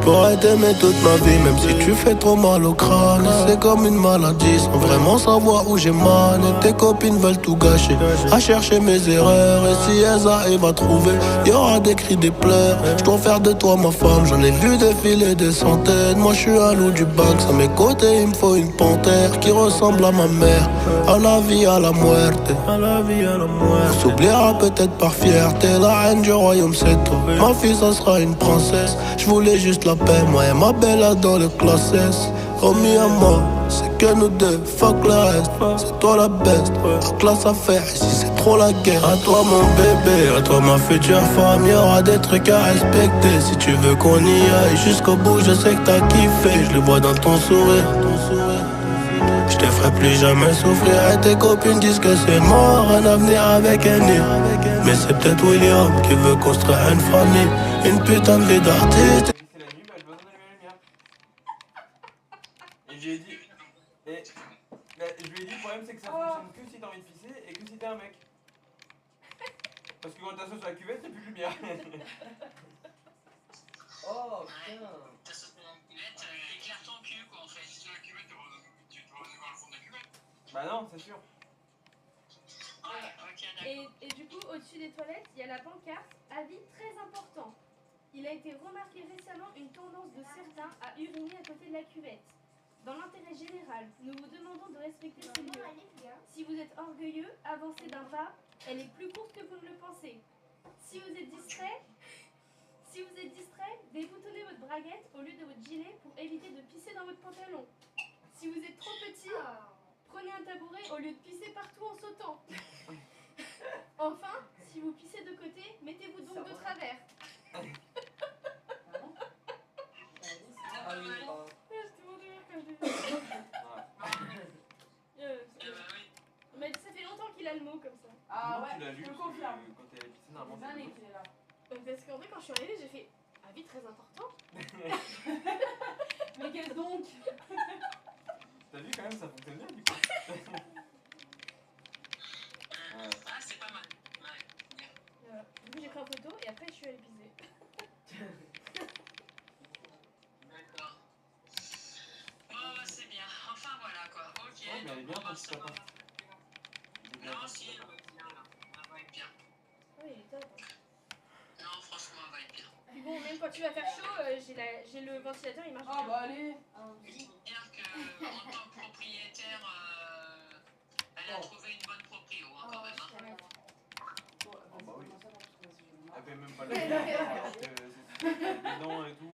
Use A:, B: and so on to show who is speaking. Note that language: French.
A: J'pourrais t'aimer toute ma vie, même si tu fais trop mal au crâne. C'est comme une maladie, sans vraiment savoir où j'ai mal. Et tes copines veulent tout gâcher, à chercher mes erreurs. Et si elles arrivent à trouver, y'aura des cris, des pleurs. J'dois faire de toi ma femme, j'en ai vu défiler des centaines. Moi j'suis un loup du bac, à mes côtés il me faut une panthère qui ressemble à ma mère. À la vie, à la muerte, à la vie, à la muerte. On s'oubliera peut-être par fierté, la reine du royaume c'est toi. Ma fille ça sera une princesse, j'voulais juste la paix, moi et ma belle dans le classe S. Oh mi amor, c'est que nous deux, fuck le reste. C'est toi la best, la classe à faire, ici c'est trop la guerre. À toi mon bébé, à toi ma future femme, y'aura des trucs à respecter. Si tu veux qu'on y aille jusqu'au bout, je sais que t'as kiffé, je le vois dans ton sourire. Je te ferai plus jamais souffrir et tes copines disent que c'est mort, un avenir avec un nid. Mais c'est peut-être William qui veut construire une famille, une putain de vie d'artiste.
B: C'est la nuit, bah j'ai besoin d'allumer la lumière. Et je lui ai dit. Et. Bah, je lui ai dit, le problème c'est que ça fonctionne que si t'as envie de pisser et que si t'es un mec. Parce que quand t'assois sur la cuvette, y'a plus de lumière.
C: Oh putain.
D: T'as sauté dans la cuvette, éclaire ton cul quoi en fait. Sur la cuvette, tu dois aller voir le fond de la cuvette.
B: Bah non, c'est sûr.
D: Ouais, ok, d'accord.
E: Et du coup, au-dessus des toilettes, il y a la pancarte avis très important. Il a été remarqué récemment une tendance de certains à uriner à côté de la cuvette. Dans l'intérêt général, nous vous demandons de respecter ces lieux. Si vous êtes orgueilleux, avancez d'un pas. Elle est plus courte que vous ne le pensez. Si vous êtes distrait, déboutonnez votre braguette au lieu de votre gilet pour éviter de pisser dans votre pantalon. Si vous êtes trop petit, prenez un tabouret au lieu de pisser partout en sautant. Enfin, si vous pissez de côté, mettez-vous donc de travers.
C: Ah oui, pardon.
E: J'étais mort de rire quand je l'ai vu.
D: Oui.
E: Mais ça fait longtemps qu'il a le mot comme ça.
C: Ah
B: Comment
C: ouais,
B: tu l'as lu
C: je
B: parce que
C: confirme.
B: quand t'es allé pisser, normalement
C: Des années
B: c'est
C: qu'il est là.
E: Parce qu'en vrai, quand je suis arrivée, j'ai fait avis très important.
C: Mais qu'est-ce donc?
B: T'as vu quand même, ça fonctionne bien du coup. Ouais.
D: Ah, c'est pas mal. Ouais.
E: Du coup, j'ai pris en photo et après, je suis allée pisser.
D: D'accord. Bon, bah c'est bien. Enfin voilà quoi. Ok.
B: Ouais, mais elle est bien
D: donc, on va
B: ton petit
D: se
B: lapin.
D: revoir. Non, si, elle va être bien là. Elle va être bien.
E: Oui, il est top. Hein.
D: Non, franchement, elle va être bien.
E: Puis bon, même quand tu vas faire chaud, j'ai le ventilateur, il marche
C: Ah
E: bien.
C: bah allez.
D: Il faut dire qu'en tant que propriétaire, elle a trouvé une bonne proprio hein, quand même. Hein.
B: Oh bah oui. Elle fait même pas la lumière, parce que c'est dedans et tout.